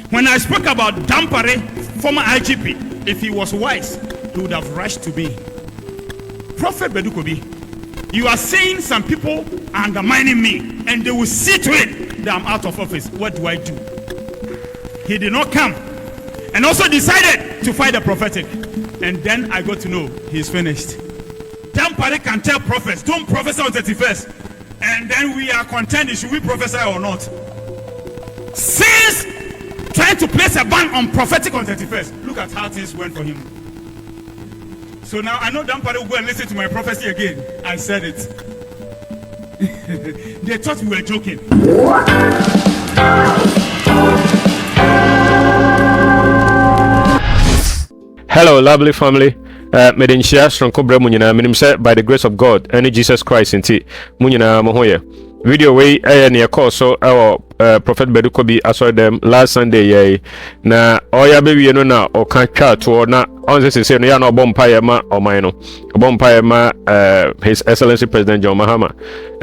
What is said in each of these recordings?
When I spoke about Dampare, former IGP, if he was wise, he would have rushed to me. Prophet Badu Kobi, you are saying some people are undermining me, and they will see to it that I'm out of office. What do I do? He did not come, and also decided to fight the prophetic. And then I got to know he's finished. Dampare can tell prophets, don't prophesy on 31st. And then we are contending, should we prophesy or not? Since trying to place a ban on prophetic on 31st, look at how things went for him. So now I know Dampare will go and listen to my prophecy again. I said it. They thought we were joking. Hello, lovely family. Medinshia strong cobra munyina minim say by the grace of God and Jesus Christ inti munyina mohoye. Video way near call so our Prophet Badu Kobi I them last Sunday ye na oya baby no na o kan twa to na on say no ya no bompire ma o man no bompire ma His Excellency President John Mahama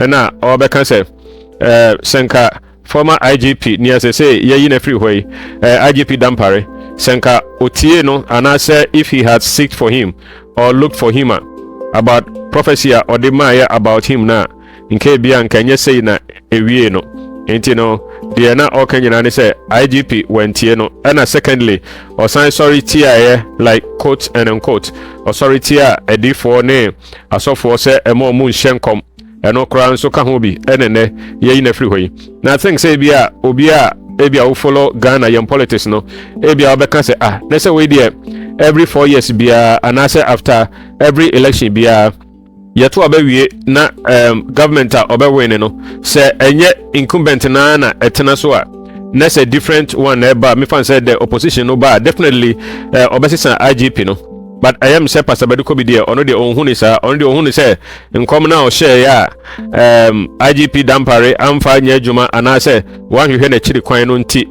na o be kan say senka former IGP near say ye na free way IGP Dampare senka otie no anase if he had seeked for him or looked for him about prophecy or the maya about him na nke bia nkanye say na ewie no enti no de na o kanyina ne say IGP wentie no and secondly or sign sorry tia like quote and unquote or sorry tia edifo ne asofo say emo mu nhyenkom eno kra nso ka ho bi enene ye na free hoyi na think say bia obi a ebia wo follow Ghana yam politics no ebia obeka say na say we there every 4 years bia and I say after every election bia yeto abawie na government a obewin no say enye incumbent na etena so a na say different one eba me fan say the opposition no ba definitely obesisa IGP no but I am say Pastor Badu Kobi there ono de onhuni sa ono de onhuni say nkom na o share ya IGP Dampare amfa nya adwuma ana say wan hwehwe na chiri kwan no nti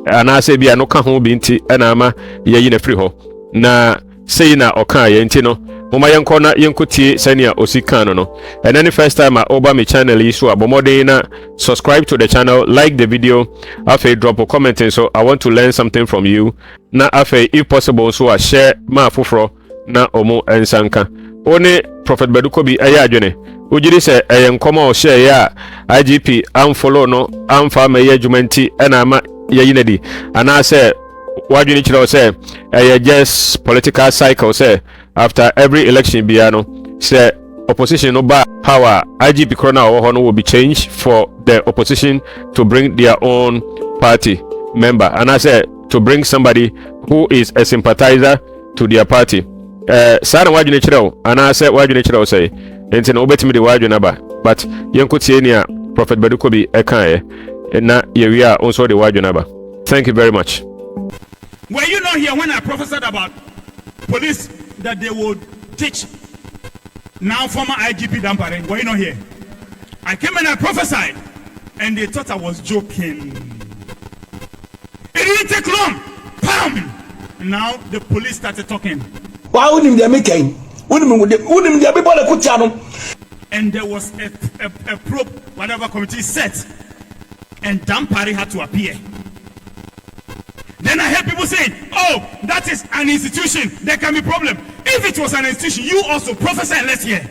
ana say bia no ka ho bi nti na ama ye na free ho na say na oka ye nti no mama yenko na yenkotie sania osikano no and any first time I over my channel is so abomode na subscribe to the channel, like the video, afa drop a comment, and so I want to learn something from you na afa if possible so I share ma foforo na omo ensanka one Prophet Badu Kobi aya adwene ojiri se eyenkoma o share ya IGP am follow no am fa ma ye adwumanti na ama ye yinadi ana se wadwene kire o se just political cycle say after every election biano say opposition no ba power IGP corona or will be changed for the opposition to bring their own party member and I say to bring somebody who is a sympathizer to their party sana wadwene kire and I say wadwene kire say enti na obetimi de wadwene ba but yenkotie ni a Prophet Badu Kobi eka na yewi a onso de wadwene ba. Thank you very much. Were you not here when I prophesied about police that they would teach now former IGP Dampare? Were you not here? I came and I prophesied and they thought I was joking. It didn't take long. Bam! Now the police started talking. And there was a probe, whatever committee set, and Dampare had to appear. Then I heard people saying, oh, that is an institution, there can be problem. If it was an institution, you also prophesy and let's hear.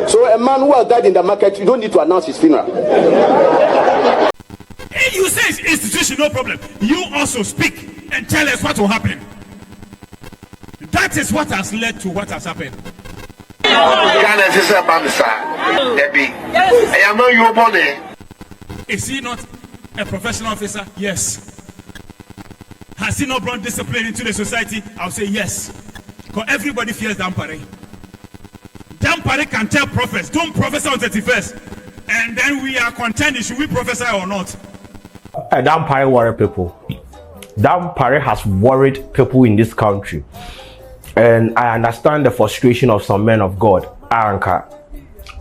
So a man who has died in the market, you don't need to announce his funeral. If you say it's institution, no problem. You also speak and tell us what will happen. That is what has led to what has happened. Is he not a professional officer? Yes. Has he not brought discipline into the society? I'll say yes. Because everybody fears Dampare. Dampare can tell prophets, don't prophesy on 31st. And then we are contending, should we prophesy or not? Dampare worry people. Dampare has worried people in this country. And I understand the frustration of some men of God. Aranka.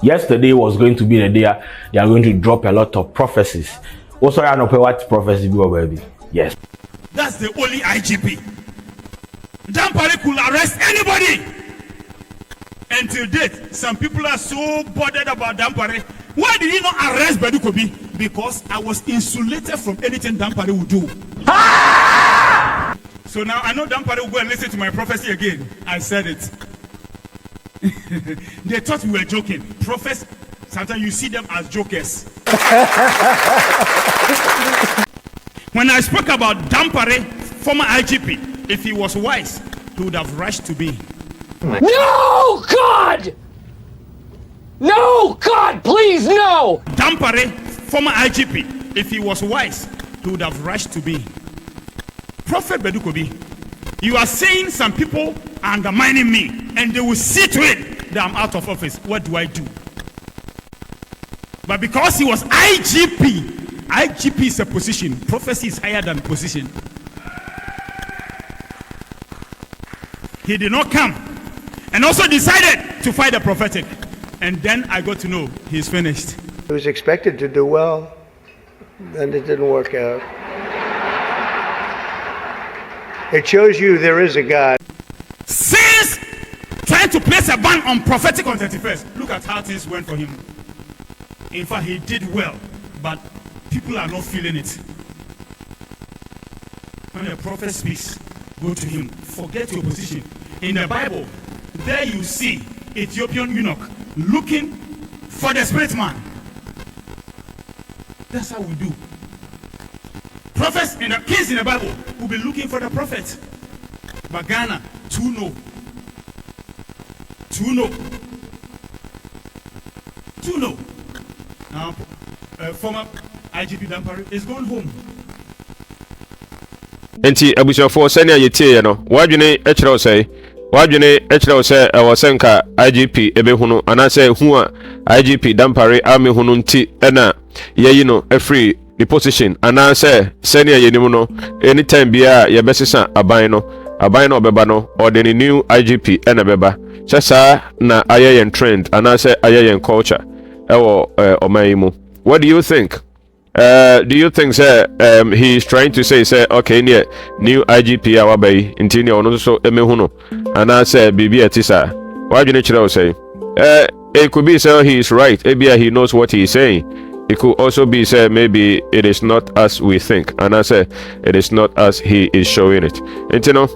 Yesterday was going to be the day they are going to drop a lot of prophecies. Also, I know what prophecy be, baby. Yes. That's the only IGP. Dampare could arrest anybody. Until date, some people are so bothered about Dampare. Why did he not arrest Badu Kobi? because I was insulated from anything Dampare would do. So now I know Dampare will go and listen to my prophecy again. I said it. They thought we were joking. Prophets, sometimes you see them as jokers. When I spoke about Dampare, former IGP, if he was wise, he would have rushed to me. No, God! No, God, please, no! Dampare, former IGP, if he was wise, he would have rushed to me. Prophet Badu Kobi, you are saying some people are undermining me, and they will see to it that I'm out of office. What do I do? But because he was IGP is a position. Prophecy is higher than position. He did not come, and also decided to fight the prophetic. And then I got to know he's finished. He was expected to do well, and it didn't work out. It shows you there is a God. Since trying to place a ban on prophetic on 31st, look at how things went for him. In fact, he did well, but people are not feeling it. When a prophet speaks, go to him. Forget your position. In the Bible, there you see Ethiopian eunuch looking for the spirit man. That's how we do. Prophets and the kings in the Bible will be looking for the prophet. But Ghana, two no. Now, former IGP Dampare is going home. Enti abusuafo sani ayetie no wadwene ekyerɛw sɛ wadwene ekyerɛw sɛ ɛwɔ sɛnka IGP ebehunu anase hu a IGP Dampare amehunu nti ɛna yeyi no afri the position anase sani ayenim no anytime bia yebesesa aban no obeba no or the new IGP ɛna beba sesa na ayeyen trend anase ayeyen culture ɛwɔ ɔman mu. What do you think? Do you think he is trying to say okay near new IGP awabai intini ono so emehuno and I say bibi etisa why do you say it could be say he is right, maybe he knows what he is saying. It could also be say maybe it is not as we think and I say it is not as he is showing it. Intino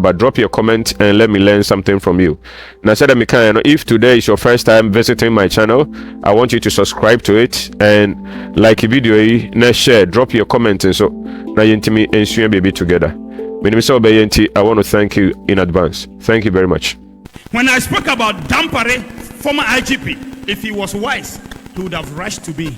but drop your comment and let me learn something from you. Now said if today is your first time visiting my channel, I want you to subscribe to it and like the video na share, drop your comment and so now yintimi and baby together. I want to thank you in advance. Thank you very much. When I spoke about Dampare, former IGP, if he was wise, he would have rushed to me.